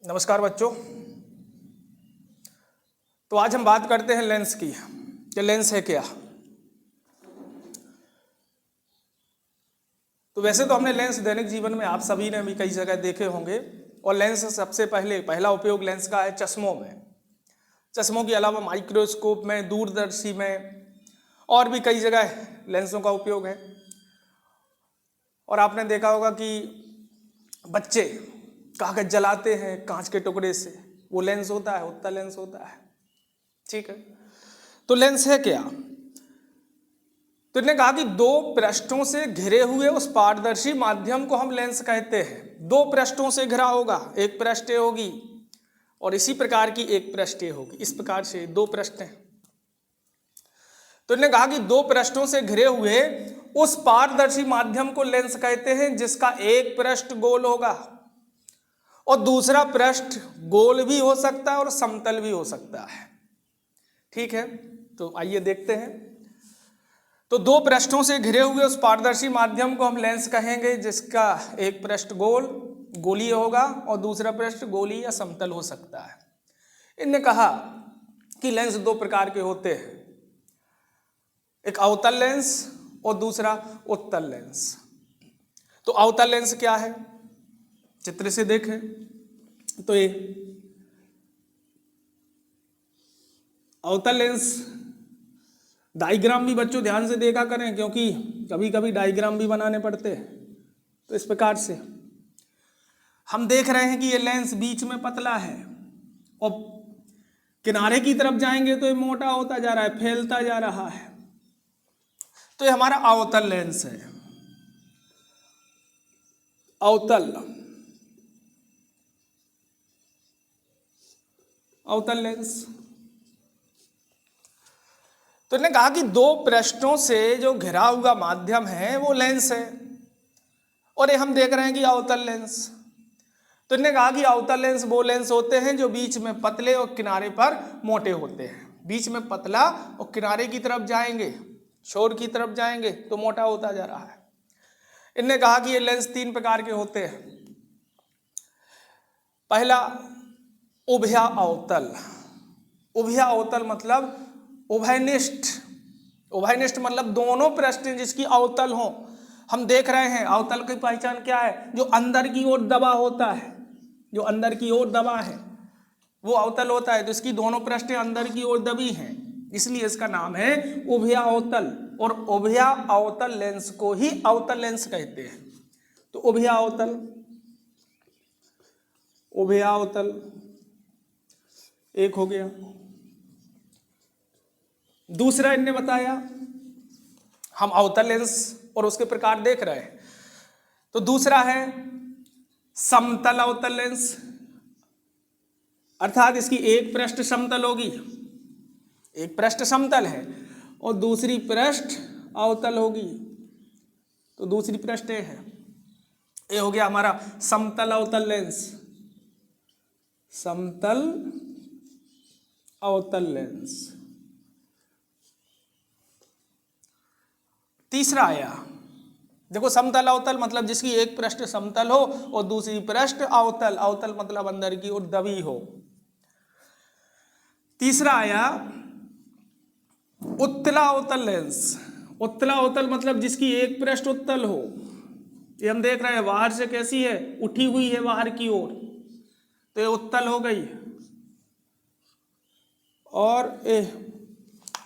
नमस्कार बच्चों। तो आज हम बात करते हैं लेंस की कि लेंस है क्या। तो वैसे तो हमने लेंस दैनिक जीवन में आप सभी ने भी कई जगह देखे होंगे और लेंस सबसे पहला उपयोग लेंस का है चश्मों में। चश्मों के अलावा माइक्रोस्कोप में, दूरदर्शी में और भी कई जगह लेंसों का उपयोग है। और आपने देखा होगा कि बच्चे कागज जलाते हैं कांच के टुकड़े से, वो लेंस होता है, उत्तल लेंस होता है। ठीक है, तो लेंस है क्या। तो इन्होंने कहा कि दो पृष्ठों से घिरे हुए उस पारदर्शी माध्यम को हम लेंस कहते हैं। दो पृष्ठों से घिरा होगा, एक पृष्ठ होगी और इसी प्रकार की एक पृष्ठ होगी। इस प्रकार से दो पृष्ठ हैं। तो इन्होंने कहा कि दो पृष्ठों से घिरे हुए उस पारदर्शी माध्यम को लेंस कहते हैं जिसका एक पृष्ठ गोल होगा और दूसरा पृष्ठ गोल भी हो सकता है और समतल भी हो सकता है। ठीक है, तो आइए देखते हैं। तो दो पृष्ठों से घिरे हुए उस पारदर्शी माध्यम को हम लेंस कहेंगे जिसका एक पृष्ठ गोलीय होगा और दूसरा पृष्ठ गोलीय या समतल हो सकता है। इन्होंने कहा कि लेंस दो प्रकार के होते हैं, एक अवतल लेंस और दूसरा उत्तल लेंस। तो अवतल लेंस क्या है, चित्र से देखें तो ये अवतल लेंस डायग्राम भी बच्चों ध्यान से देखा करें, क्योंकि कभी कभी डायग्राम भी बनाने पड़ते हैं। तो इस प्रकार से हम देख रहे हैं कि ये लेंस बीच में पतला है और किनारे की तरफ जाएंगे तो ये मोटा होता जा रहा है, फैलता जा रहा है। तो ये हमारा अवतल लेंस है। अवतल लेंस। तो इन्होंने कहा कि दो पृष्ठों से जो घिरा हुआ माध्यम है वो लेंस है और ये हम देख रहे हैं कि अवतल लेंस। तो इन्होंने कहा कि अवतल लेंस वो लेंस होते हैं जो बीच में पतले और किनारे पर मोटे होते हैं। बीच में पतला और किनारे की तरफ जाएंगे, छोर की तरफ जाएंगे तो मोटा होता जा रहा है। इन्होंने कहा कि ये लेंस तीन प्रकार के होते हैं। पहला उभया अवतल। उभया अवतल मतलब उभयनिष्ठ। उभयनिष्ठ मतलब दोनों पृष्ठ जिसकी अवतल हो। हम देख रहे हैं अवतल की पहचान क्या है, जो अंदर की ओर दबा होता है, जो अंदर की ओर दबा है वो अवतल होता है। तो इसकी दोनों पृष्ठें अंदर की ओर दबी हैं, इसलिए इसका नाम है उभया अवतल। और उभया अवतल लेंस को ही अवतल लेंस कहते हैं। तो उभया अवतल, उभया अवतल एक हो गया। दूसरा इनने बताया, हम अवतल लेंस और उसके प्रकार देख रहे हैं, तो दूसरा है समतल अवतल लेंस, अर्थात इसकी एक पृष्ठ समतल होगी, एक पृष्ठ समतल है और दूसरी पृष्ठ अवतल होगी। तो दूसरी पृष्ठ ये है, ये हो गया हमारा समतल अवतल लेंस, समतल अवतल लेंस। तीसरा आया, देखो समतल अवतल मतलब जिसकी एक पृष्ठ समतल हो और दूसरी पृष्ठ अवतल। अवतल मतलब अंदर की ओर दबी हो। तीसरा आया उत्तला अवतल लेंस। उत्तला अवतल मतलब जिसकी एक पृष्ठ उत्तल हो। ये हम देख रहे हैं बाहर से कैसी है, उठी हुई है बाहर की ओर, तो ये उत्तल हो गई। और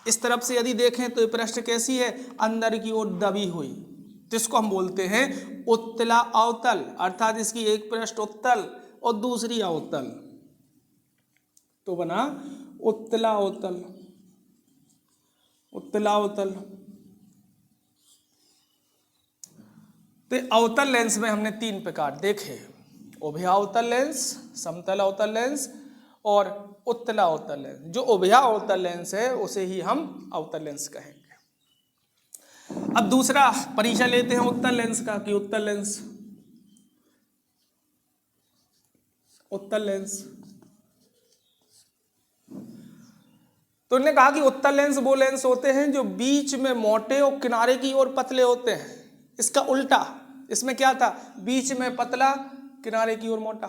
इस तरफ से यदि देखें तो ये पृष्ठ कैसी है, अंदर की ओर दबी हुई। तो इसको हम बोलते हैं उत्तला अवतल, अर्थात इसकी एक पृष्ठ उत्तल और दूसरी अवतल, तो बना उत्तला अवतल। उत्तला अवतल। तो अवतल लेंस में हमने तीन प्रकार देखे, उभया अवतल लेंस, समतल अवतल लेंस और उत्तला अवतल लेंस। जो उभया अवतल लेंस है उसे ही हम अवतल लेंस कहेंगे। अब दूसरा परिचय लेते हैं उत्तल लेंस का, कि उत्तल लेंस, उत्तल लेंस। तो इन्होंने कहा कि उत्तल लेंस वो लेंस होते हैं जो बीच में मोटे और किनारे की ओर पतले होते हैं। इसका उल्टा, इसमें क्या था, बीच में पतला किनारे की ओर मोटा।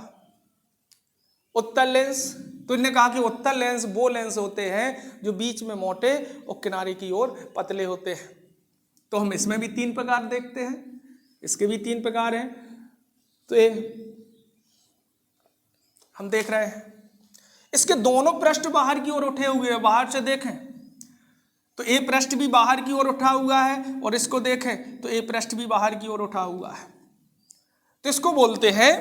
उत्तल लेंस, तो इन्होंने कहा कि उत्तल लेंस वो लेंस होते हैं जो बीच में मोटे और किनारे की ओर पतले होते हैं। तो हम इसमें भी 3 प्रकार देखते हैं, इसके भी 3 प्रकार हैं। तो ये हम देख रहे हैं, इसके दोनों पृष्ठ बाहर की ओर उठे हुए हैं। बाहर से देखें तो ए पृष्ठ भी बाहर की ओर उठा हुआ है, और इसको देखें तो ए पृष्ठ भी बाहर की ओर उठा हुआ है। तो इसको बोलते हैं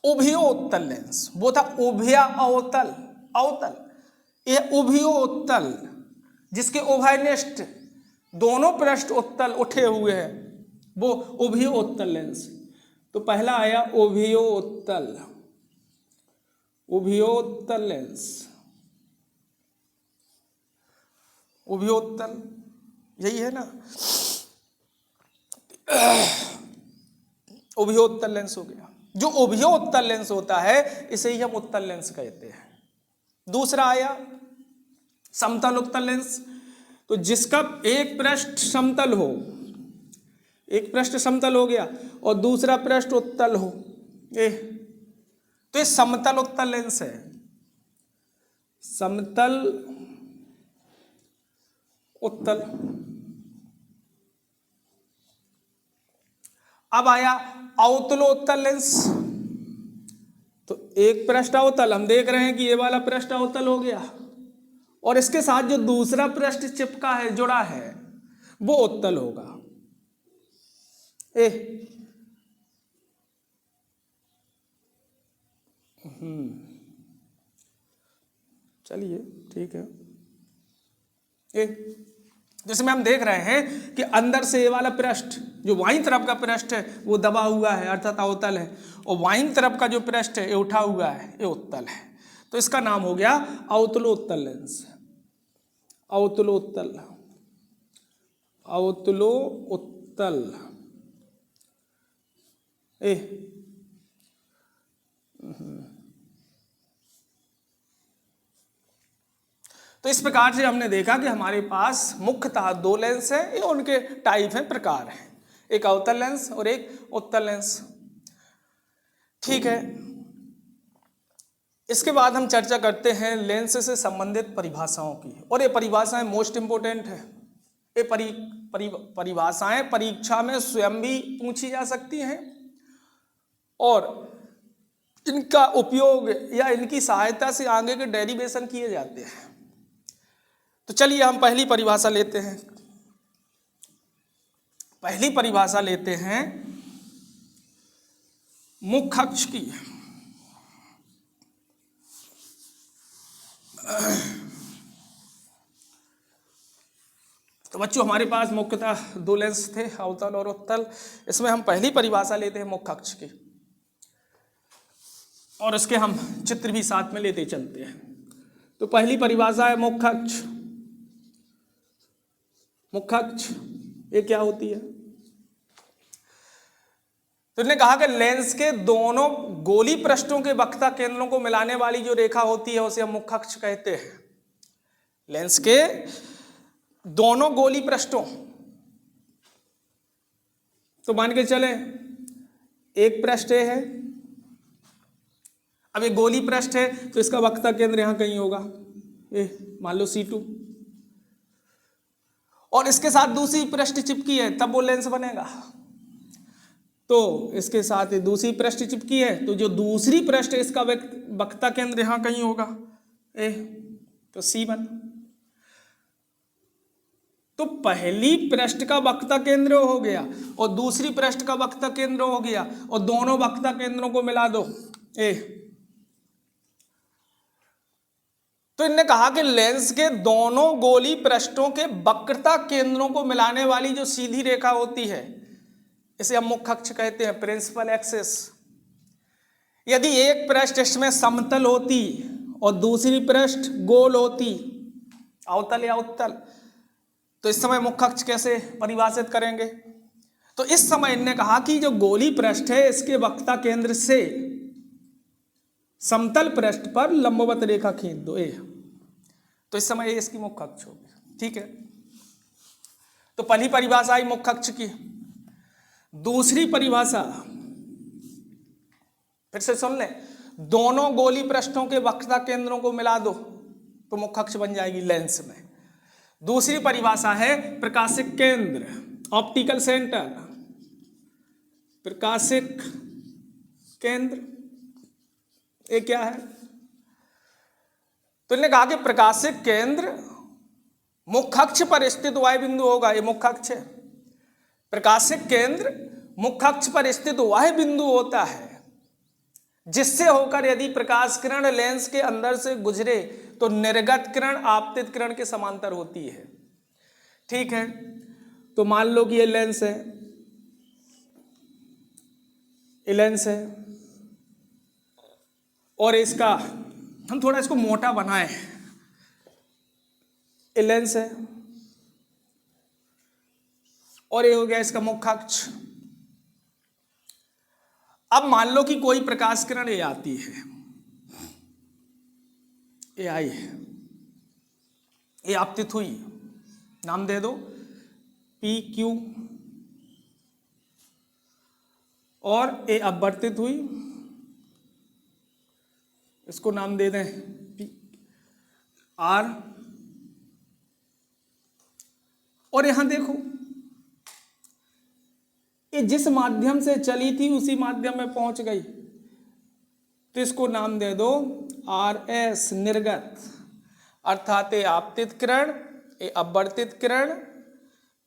उभयोत्तल लेंस। वो था उभया अवतल, अवतल, ये उभयोत्तल, जिसके उभयनिष्ठ दोनों पृष्ठ उत्तल उठे हुए हैं, वो उभयोत्तल लेंस। तो पहला आया उभयोत्तल, उभयोत्तल लेंस, उभयोत्तल यही है ना, उभयोत्तल लेंस हो गया। जो उभयोत्तल लेंस होता है इसे ही हम उत्तल लेंस कहते हैं। दूसरा आया समतल उत्तल लेंस, तो जिसका एक पृष्ठ समतल हो, एक पृष्ठ समतल हो गया और दूसरा पृष्ठ उत्तल हो, तो ये समतल उत्तल लेंस है, समतल उत्तल। अब आया अवतलोत्तल लेंस, तो एक पृष्ठ अवतल, हम देख रहे हैं कि ये वाला पृष्ठ अवतल हो गया, और इसके साथ जो दूसरा पृष्ठ चिपका है, जुड़ा है, वो उत्तल होगा। चलिए ठीक है। जिसमें हम देख रहे हैं कि अंदर से ये वाला पृष्ठ, जो वाइन तरफ का पृष्ठ है, वो दबा हुआ है, अर्थात अवतल है, और वाइन तरफ का जो पृष्ठ है ये उठा हुआ है, ये उत्तल है। तो इसका नाम हो गया अवतलोत्तल लेंस, अवतलोत्तल, अवतलोत्तल। तो इस प्रकार से हमने देखा कि हमारे पास मुख्यतः 2 लेंस हैं, ये उनके टाइप हैं, प्रकार हैं, एक अवतल लेंस और एक उत्तल लेंस। ठीक है, इसके बाद हम चर्चा करते हैं लेंस से संबंधित परिभाषाओं की, और ये परिभाषाएं मोस्ट इंपोर्टेंट है। ये परिभाषाएं परीक्षा में स्वयं भी पूछी जा सकती हैं, और इनका उपयोग या इनकी सहायता से आगे के डेरिवेशन किए जाते हैं। तो चलिए हम पहली परिभाषा लेते हैं। पहली परिभाषा लेते हैं मुख्य अक्ष की। तो बच्चों हमारे पास मुख्यतः 2 लेंस थे, अवतल और उत्तल। इसमें हम पहली परिभाषा लेते हैं मुख्य अक्ष की, और इसके हम चित्र भी साथ में लेते चलते हैं। तो पहली परिभाषा है मुख्य अक्ष। मुख्य अक्ष ये क्या होती है? तो इन्होंने कहा कि लेंस के दोनों गोली पृष्ठों के वक्रता केंद्रों को मिलाने वाली जो रेखा होती है उसे हम मुख्य अक्ष कहते हैं। लेंस के दोनों गोली पृष्ठों, तो मान के चले एक पृष्ठ है, अब ये गोली पृष्ठ है तो इसका वक्रता केंद्र यहां कहीं होगा, ये मान लो C2, और इसके साथ दूसरी पृष्ठ चिपकी है, तब वो लेंस बनेगा। तो इसके साथ दूसरी पृष्ठ चिपकी है, तो जो दूसरी पृष्ठ है इसका वक्रता केंद्र यहां कहीं होगा, तो C1। तो पहली पृष्ठ का वक्रता केंद्र हो गया और दूसरी पृष्ठ का वक्रता केंद्र हो गया, और दोनों वक्रता केंद्रों को मिला दो, तो इन्होंने कहा कि लेंस के दोनों गोली पृष्ठों के वक्रता केंद्रों को मिलाने वाली जो सीधी रेखा होती है इसे हम मुख्य अक्ष कहते हैं, प्रिंसिपल एक्सिस। यदि एक पृष्ठ इसमें समतल होती और दूसरी पृष्ठ गोल होती, अवतल या उत्तल, तो इस समय मुख्य अक्ष कैसे परिभाषित करेंगे? तो इस समय इन्होंने कहा कि जो गोली पृष्ठ है इसके वक्रता केंद्र से समतल पृष्ठ पर लंबवत रेखा खींच दो, तो इस समय इसकी मुख्य अक्ष होगी। ठीक है, तो पहली परिभाषा आई मुख्य अक्ष की। दूसरी परिभाषा फिर से सुन लें, दोनों गोली पृष्ठों के वक्रता केंद्रों को मिला दो तो मुख्य अक्ष बन जाएगी लेंस में। दूसरी परिभाषा है प्रकाशिक केंद्र, ऑप्टिकल सेंटर। प्रकाशिक केंद्र ये क्या है? तो इन्होंने कहा कि प्रकाशिक केंद्र मुख्य अक्ष पर स्थित वायु बिंदु होगा। ये मुख्य अक्ष है। प्रकाशिक केंद्र मुख्य अक्ष पर स्थित वह बिंदु होता है जिससे होकर यदि प्रकाश किरण लेंस के अंदर से गुजरे तो निर्गत किरण आपतित किरण के समांतर होती है। ठीक है, तो मान लो कि ये लेंस है, ये लेंस है और इसका हम थोड़ा इसको मोटा बनाएं। ये लेंस है और ये हो गया इसका मुख्य अक्ष। अब मान लो कि कोई प्रकाश किरण ये आती है, ये आई है, ये आपतित हुई, नाम दे दो पी क्यू, और ये अपवर्तित हुई, इसको नाम दे दें पी आर। और यहां देखो ये जिस माध्यम से चली थी उसी माध्यम में पहुंच गई, तो इसको नाम दे दो आर एस निर्गत, अर्थात ये आपतित किरण, ये अपवर्तित किरण,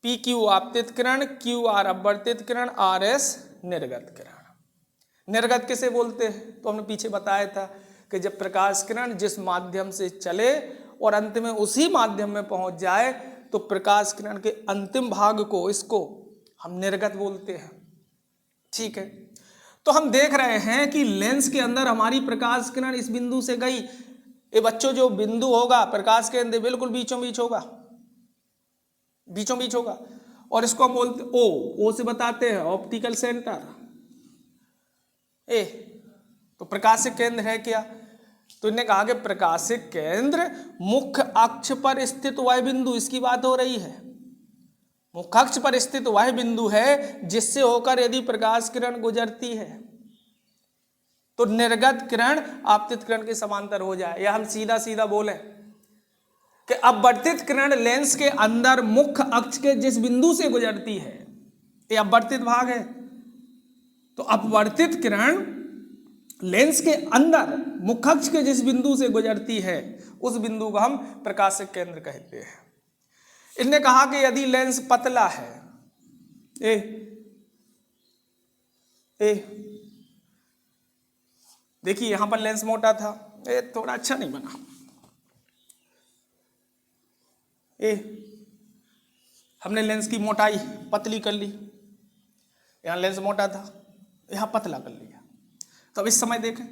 पी क्यू आपतित किरण, क्यू आर अपवर्तित किरण, आर एस निर्गत किरण। निर्गत किसे बोलते हैं? तो हमने पीछे बताया था कि जब प्रकाश किरण जिस माध्यम से चले और अंत में उसी माध्यम में पहुंच जाए तो प्रकाश किरण के अंतिम भाग को, इसको हम निर्गत बोलते हैं। ठीक है, तो हम देख रहे हैं कि लेंस के अंदर हमारी प्रकाश किरण इस बिंदु से गई। ये बच्चों जो बिंदु होगा प्रकाश के अंदर बिल्कुल बीचों बीच होगा, बीचों बीच होगा, और इसको हम बोलते ओ से बताते हैं ऑप्टिकल सेंटर। ए तो प्रकाशिक केंद्र है क्या? तो इन्हें कहा कि प्रकाशिक केंद्र मुख्य अक्ष पर स्थित वह बिंदु, इसकी बात हो रही है, मुख्य अक्ष पर स्थित वह बिंदु है जिससे होकर यदि प्रकाश किरण गुजरती है तो निर्गत किरण आपतित किरण के समांतर हो जाए। या हम सीधा सीधा बोले कि अपवर्तित किरण लेंस के अंदर मुख्य अक्ष के जिस बिंदु से गुजरती है, ये अपवर्तित भाग है, तो अपवर्तित किरण लेंस के अंदर मुख्य अक्ष के जिस बिंदु से गुजरती है उस बिंदु को हम प्रकाशिक केंद्र कहते हैं। इन्होंने कहा कि यदि लेंस पतला है, देखिए यहां पर लेंस मोटा था, थोड़ा अच्छा नहीं बना, हमने लेंस की मोटाई पतली कर ली, यहां लेंस मोटा था, यहां पतला कर लिया। तो अब इस समय देखें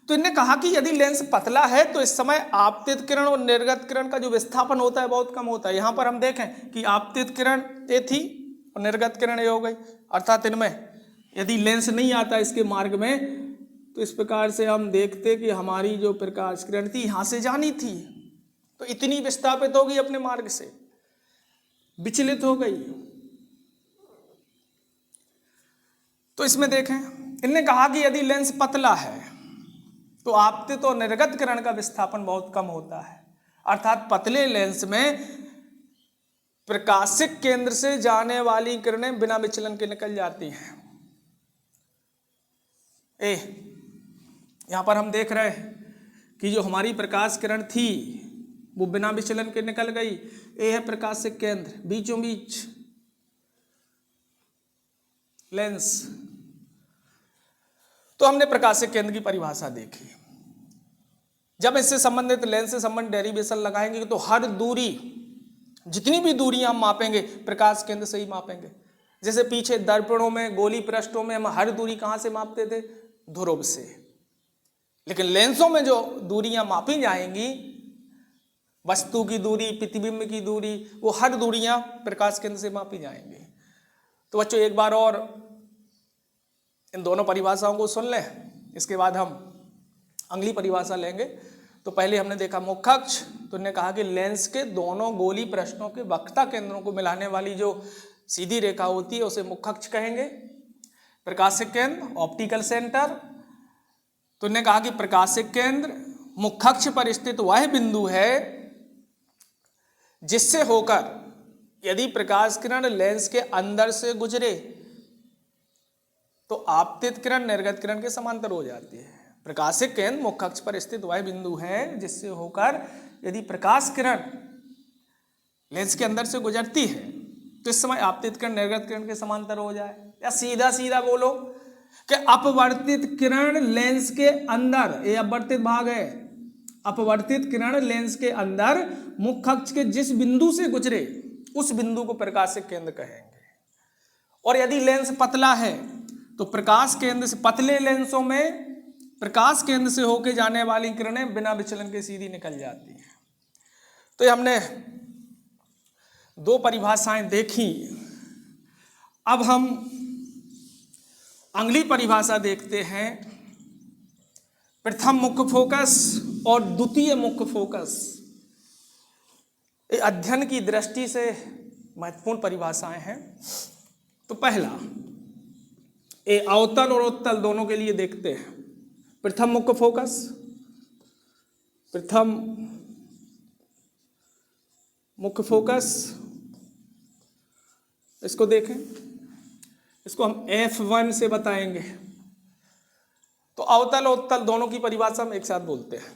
तो इन्होंने कहा कि यदि लेंस पतला है तो इस समय आपतित किरण और निर्गत किरण का जो विस्थापन होता है बहुत कम होता है। यहां पर हम देखें कि आपतित किरण ये थी और निर्गत किरण ये हो गई, अर्थात इनमें यदि लेंस नहीं आता इसके मार्ग में तो इस प्रकार से हम देखते कि हमारी जो प्रकाश किरण थी यहां से जानी थी तो इतनी विस्थापित होगी अपने मार्ग से, विचलित हो गई। तो इसमें देखें इन्होंने कहा कि यदि लेंस पतला है तो आपतित और निर्गत किरण का विस्थापन बहुत कम होता है, अर्थात पतले लेंस में प्रकाशिक केंद्र से जाने वाली किरणें बिना विचलन के निकल जाती हैं। यहां पर हम देख रहे हैं कि जो हमारी प्रकाश किरण थी वो बिना विचलन के निकल गई। ये है प्रकाशिक केंद्र, बीचों बीच लेंस। तो हमने प्रकाशिक केंद्र की परिभाषा देखी। जब इससे संबंधित लेंस से संबंधित डेरिवेशन लगाएंगे तो हर दूरी, जितनी भी दूरी हम मापेंगे प्रकाश केंद्र से ही मापेंगे। जैसे पीछे दर्पणों में, गोली पृष्ठों में हम हर दूरी कहां से मापते थे? ध्रुव से। लेकिन लेंसों में जो दूरियां मापी जाएंगी, वस्तु की दूरी, प्रतिबिंब की दूरी, वो हर दूरियां प्रकाश केंद्र से मापी जाएंगी। तो बच्चों एक बार और इन दोनों परिभाषाओं को सुन लें, इसके बाद हम अगली परिभाषा लेंगे। तो पहले हमने देखा मुख्य अक्ष, तो उन्होंने कहा कि लेंस के दोनों गोली पृष्ठों के वक्रता केंद्रों को मिलाने वाली जो सीधी रेखा होती है उसे मुख्य अक्ष कहेंगे। प्रकाशिक केंद्र ऑप्टिकल सेंटर, तो इन्होंने कहा कि प्रकाशिक केंद्र मुख्यक्ष पर स्थित वह बिंदु है जिससे होकर यदि प्रकाश किरण लेंस के अंदर से गुजरे तो आपतित किरण निर्गत किरण के समांतर हो जाती है। प्रकाशिक केंद्र मुख्य अक्ष पर स्थित वह बिंदु है जिससे होकर यदि प्रकाश किरण लेंस के अंदर से गुजरती है तो इस समय आपतित किरण निर्गत किरण के समांतर हो जाए। या सीधा सीधा बोलो कि अपवर्तित किरण लेंस के अंदर, ये अपवर्तित भाग है, अपवर्तित किरण लेंस के अंदर मुख्य अक्ष के जिस बिंदु से गुजरे उस बिंदु को प्रकाशिक केंद्र कहेंगे। और यदि लेंस पतला है तो प्रकाश केंद्र से, पतले लेंसों में प्रकाश केंद्र से होकर जाने वाली किरणें बिना विचलन के सीधी निकल जाती हैं। तो ये हमने दो परिभाषाएं देखी। अब हम अगली परिभाषा देखते हैं, प्रथम मुख्य फोकस और द्वितीय मुख्य फोकस। ये अध्ययन की दृष्टि से महत्वपूर्ण परिभाषाएं हैं। तो पहला, ये अवतल और उत्तल दोनों के लिए देखते हैं। प्रथम मुख्य फोकस, प्रथम मुख्य फोकस, इसको देखें, इसको हम F1 से बताएंगे। तो अवतल और उत्तल दोनों की परिभाषा हम एक साथ बोलते हैं।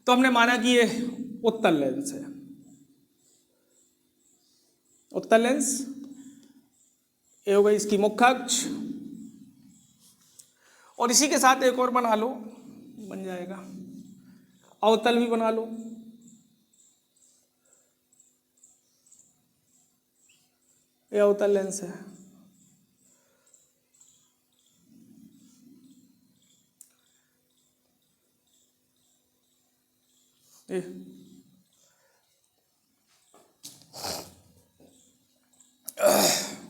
तो हमने माना कि ये उत्तल लेंस है, उत्तल लेंस, ये हो गई इसकी मुख्य अक्ष, और इसी के साथ एक और बना लो, बन जाएगा, अवतल भी बना लो। ये अवतल लेंस है। ये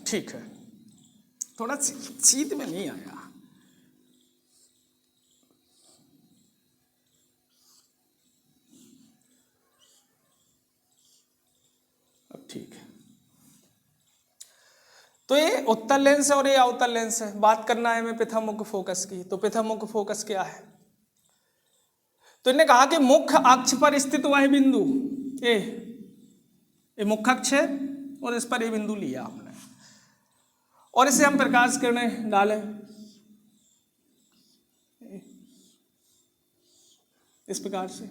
ठीक है, थोड़ा सीध में नहीं आया। अब ठीक है। तो ये उत्तल लेंस है और ये अवतल लेंस है। बात करना है हमें प्रथम मुख्य फोकस की। तो प्रथम मुख्य फोकस क्या है? तो इन्होंने कहा कि मुख्य अक्ष पर स्थित वह बिंदु, ये मुख्य अक्ष है और इस पर ये बिंदु लिया हमने, और इसे हम प्रकाश किरणें डालें इस प्रकार से।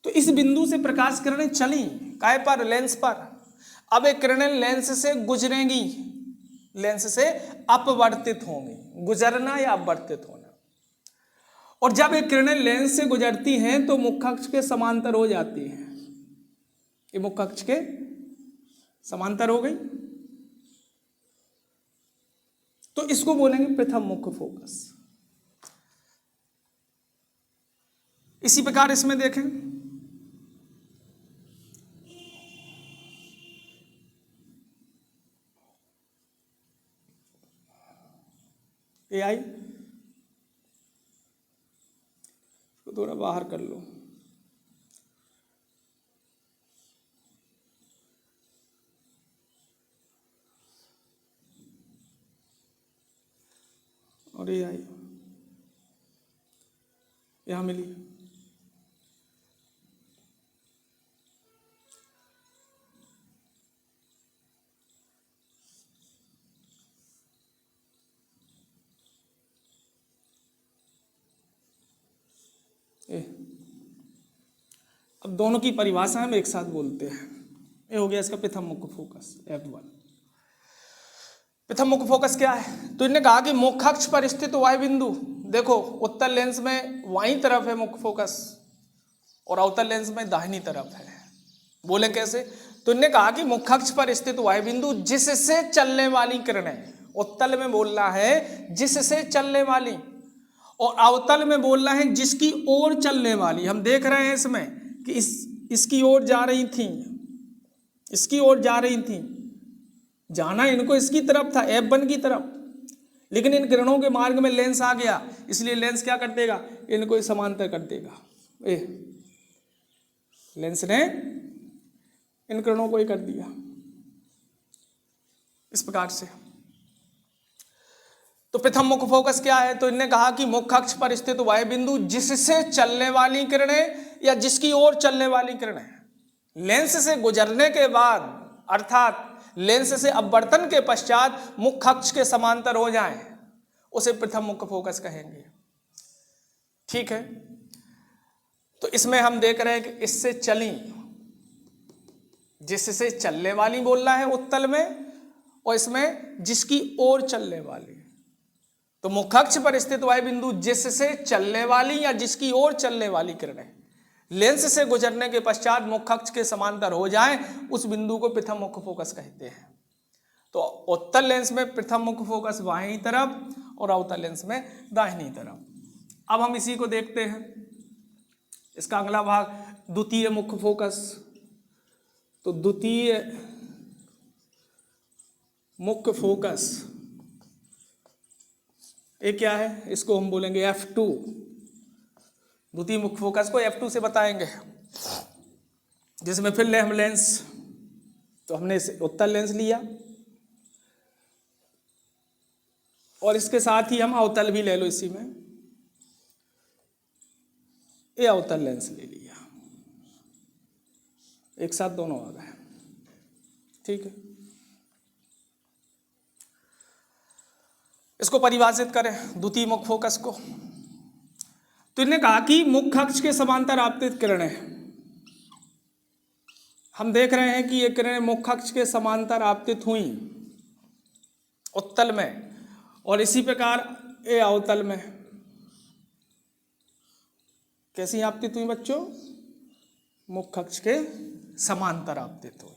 तो इस बिंदु से प्रकाश किरणें चली काय पर? लेंस पर। अब ये किरणें लेंस से गुजरेंगी, लेंस से अपवर्तित होंगी। गुजरना या अपवर्तित होना। और जब ये किरणें लेंस से गुजरती हैं तो मुख्य अक्ष के समांतर हो जाती हैं। ये मुख्य अक्ष के समांतर हो गई, तो इसको बोलेंगे प्रथम मुख्य फोकस। इसी प्रकार इसमें देखें, ये आई, इसको थोड़ा बाहर कर लो। और ये आई, यहां मिली। अब दोनों की परिभाषा हम एक साथ बोलते हैं। ये हो गया इसका प्रथम मुख्य फोकस F1। प्रथम मुख्य फोकस क्या है? तो इन्होंने कहा कि मुख्य अक्ष पर स्थित वह बिंदु, देखो उत्तल लेंस में बाईं तरफ है मुख्य फोकस और अवतल लेंस में दाहिनी तरफ है। बोले कैसे? तो इन्होंने कहा कि मुख्य अक्ष पर स्थित वह बिंदु जिससे चलने वाली किरणें, उत्तल में बोलना है जिससे चलने वाली, और अवतल में बोलना है जिसकी ओर चलने वाली। हम देख रहे हैं इसमें कि इसकी ओर जा रही थी, इसकी ओर जा रही थी, जाना इनको इसकी तरफ था, F1 की तरफ, लेकिन इन किरणों के मार्ग में लेंस आ गया, इसलिए लेंस क्या कर देगा? इनको समांतर कर देगा। लेंस ने इन किरणों को ही कर दिया इस प्रकार से। तो प्रथम मुख्य फोकस क्या है? तो इन्होंने कहा कि मुख्य अक्ष पर स्थित वह बिंदु जिससे चलने वाली किरणें या जिसकी ओर चलने वाली किरणें लेंस से गुजरने के बाद अर्थात लेंस से अपवर्तन के पश्चात मुख्य अक्ष के समांतर हो जाएं, उसे प्रथम मुख्य फोकस कहेंगे। ठीक है, तो इसमें हम देख रहे हैं कि इससे चली, जिससे चलने वाली बोलना है उत्तल में, और इसमें जिसकी ओर चलने वाली। तो मुख्य अक्ष पर स्थित वह बिंदु जिससे चलने वाली या जिसकी ओर चलने वाली किरणें लेंस से गुजरने के पश्चात मुख्य अक्ष के समांतर हो जाएं, उस बिंदु को प्रथम मुख्य फोकस कहते हैं। तो उत्तल लेंस में प्रथम मुख्य फोकस बाईं तरफ और अवतल लेंस में दाहिनी तरफ। अब हम इसी को देखते हैं, इसका अगला भाग द्वितीय मुख्य फोकस। तो द्वितीय मुख्य फोकस ये क्या है? इसको हम बोलेंगे F2। द्वितीय मुख्य फोकस को F2 से बताएंगे, जिसमें फिर ले हम लेंस, तो हमने उत्तल लेंस लिया और इसके साथ ही हम अवतल भी ले लो, इसी में ये अवतल लेंस ले लिया, एक साथ दोनों आ गए। ठीक है, इसको परिभाषित करें द्वितीय मुख्य फोकस को। तो इन्होंने कहा कि मुख्य अक्ष के समांतर आपतित किरणें, हम देख रहे हैं कि ये किरणें मुख्य अक्ष के समांतर आपतित हुई उत्तल में, और इसी प्रकार ये अवतल में कैसी आपतित हुई बच्चों? मुख्य अक्ष के समांतर आपतित हुई।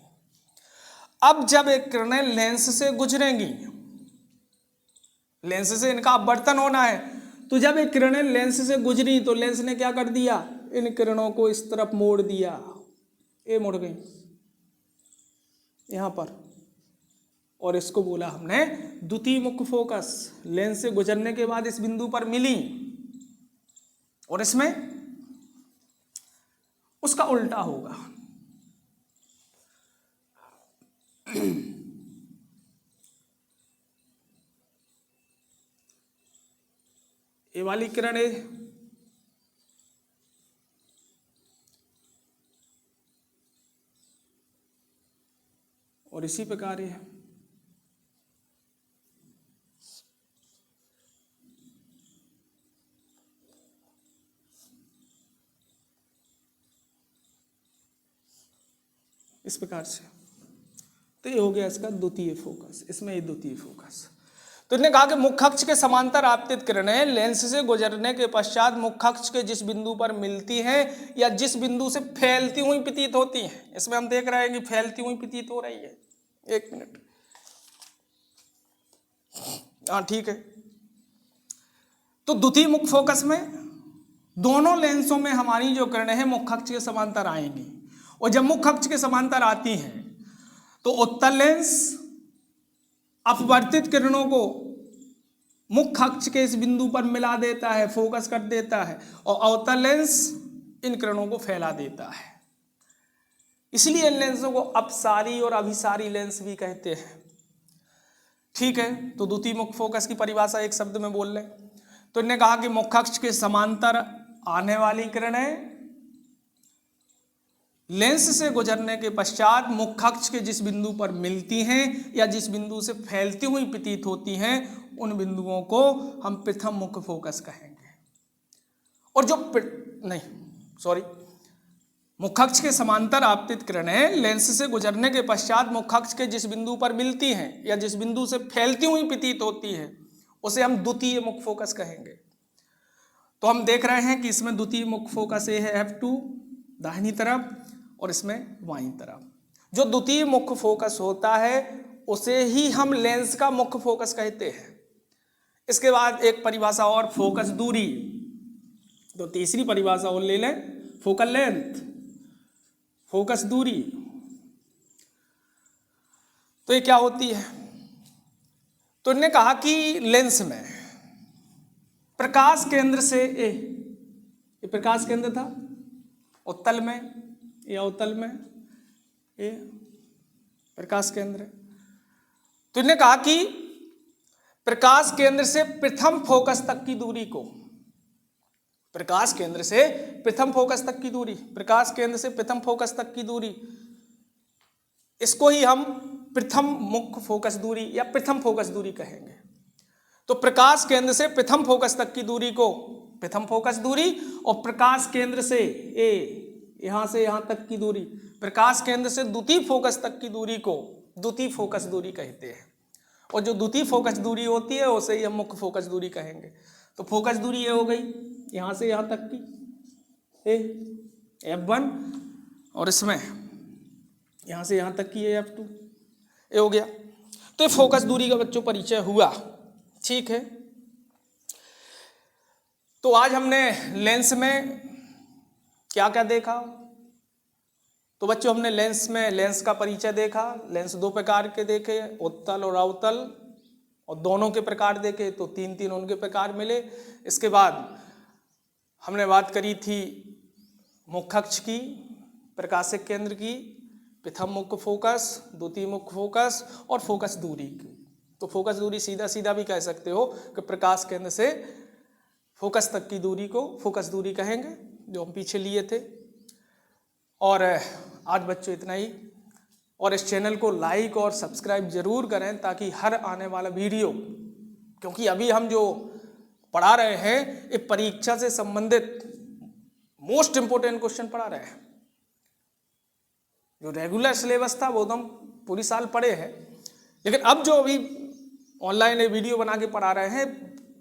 अब जब एक किरणें लेंस से गुजरेंगी, लेंस से इनका अपवर्तन होना है, तो जब एक किरणें लेंस से गुजरी तो लेंस ने क्या कर दिया? इन किरणों को इस तरफ मोड़ दिया, ये मुड़ गई यहां पर, और इसको बोला हमने द्वितीय मुख्य फोकस। लेंस से गुजरने के बाद इस बिंदु पर मिली और इसमें उसका उल्टा होगा। ये वाली किरण है, और इसी प्रकार है इस प्रकार से। तो ये हो गया इसका द्वितीय फोकस, इसमें ये द्वितीय फोकस। तो इन्होंने कहा कि मुख्य अक्ष के समांतर आपतित किरणें लेंस से गुजरने के पश्चात मुख्य अक्ष के जिस बिंदु पर मिलती हैं या जिस बिंदु से फैलती हुई प्रतीत होती हैं, इसमें हम देख रहे हैं कि फैलती हुई प्रतीत हो रही है। एक मिनट, हाँ ठीक है। तो द्वितीय मुख्य फोकस में दोनों लेंसों में हमारी जो किरणें हैं मुख्य अक्ष के समांतर आएंगी, और जब मुख्य अक्ष के समांतर आती हैं तो उत्तल लेंस अपवर्तित किरणों को मुख्य अक्ष के इस बिंदु पर मिला देता है, फोकस कर देता है, और अवतल लेंस इन किरणों को फैला देता है। इसलिए इन लेंसों को अपसारी और अभिसारी लेंस भी कहते हैं। ठीक है, तो द्वितीय मुख्य फोकस की परिभाषा एक शब्द में बोल लें तो इन्होंने कहा कि मुख्य अक्ष के समांतर आने वाली किरणें लेंस से गुजरने के पश्चात मुख्य अक्ष के जिस बिंदु पर मिलती हैं या जिस बिंदु से फैलती हुई प्रतीत होती हैं, उन बिंदुओं को हम प्रथम मुख्य फोकस कहेंगे। और जो मुख्य अक्ष के समांतर आपतित किरणें लेंस से गुजरने के पश्चात मुख्य अक्ष के जिस बिंदु पर मिलती हैं या जिस बिंदु से फैलती हुई प्रतीत होती है, उसे हम द्वितीय मुख्य फोकस कहेंगे। तो हम देख रहे हैं कि इसमें द्वितीय मुख्य फोकस ये है F2 दाहिनी तरफ, और इसमें बाईं तरफ। जो द्वितीय मुख्य फोकस होता है उसे ही हम लेंस का मुख्य फोकस कहते हैं। इसके बाद एक परिभाषा और, फोकस दूरी। तो तीसरी परिभाषा और ले लें, फोकल लेंथ, फोकस दूरी। तो ये क्या होती है? तो इन्होंने कहा कि लेंस में प्रकाश केंद्र से ये प्रकाश केंद्र था उत्तल में, या अवतल में ये प्रकाश केंद्र है। तो इन्होंने कहा कि प्रकाश केंद्र से प्रथम फोकस तक की दूरी को, प्रकाश केंद्र से प्रथम फोकस तक की दूरी, प्रकाश केंद्र से प्रथम फोकस तक की दूरी, इसको ही हम प्रथम मुख्य फोकस दूरी या प्रथम फोकस दूरी कहेंगे। तो प्रकाश केंद्र से प्रथम फोकस तक की दूरी को प्रथम फोकस दूरी, और प्रकाश केंद्र से यहां से यहां तक की दूरी, प्रकाश केंद्र से द्वितीय फोकस तक की दूरी को द्वितीय फोकस दूरी कहते हैं। और जो द्वितीय फोकस दूरी होती है उसे हम मुख्य फोकस दूरी कहेंगे। तो फोकस दूरी ये हो गई यहां से यहां तक की F1, और इसमें यहां से यहां तक की F2, ये हो गया। तो ये फोकस दूरी का बच्चों परिचय हुआ, ठीक है। तो आज हमने लेंस में क्या क्या देखा? तो बच्चों हमने लेंस में लेंस का परिचय देखा। लेंस दो प्रकार के देखे, उत्तल और अवतल, और दोनों के प्रकार देखे तो तीन तीन उनके प्रकार मिले। इसके बाद हमने बात करी थी मुख्य अक्ष की, प्रकाशिक केंद्र की, प्रथम मुख्य फोकस, द्वितीय मुख्य फोकस और फोकस दूरी की। तो फोकस दूरी सीधा सीधा भी कह सकते हो कि प्रकाश केंद्र से फोकस तक की दूरी को फोकस दूरी कहेंगे, जो हम पीछे लिए थे। और आज बच्चों इतना ही, और इस चैनल को लाइक और सब्सक्राइब जरूर करें ताकि हर आने वाला वीडियो, क्योंकि अभी हम जो पढ़ा रहे हैं ये परीक्षा से संबंधित मोस्ट इंपोर्टेंट क्वेश्चन पढ़ा रहे हैं। जो रेगुलर सिलेबस था वो तो हम पूरी साल पढ़े हैं, लेकिन अब जो अभी ऑनलाइन वीडियो बना के पढ़ा रहे हैं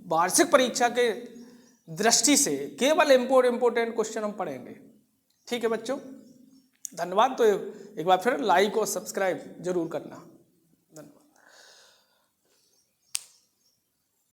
वार्षिक परीक्षा के दृष्टि से केवल इम्पोर्टेंट क्वेश्चन हम पढ़ेंगे। ठीक है बच्चों, धन्यवाद। तो एक बार फिर लाइक और सब्सक्राइब जरूर करना।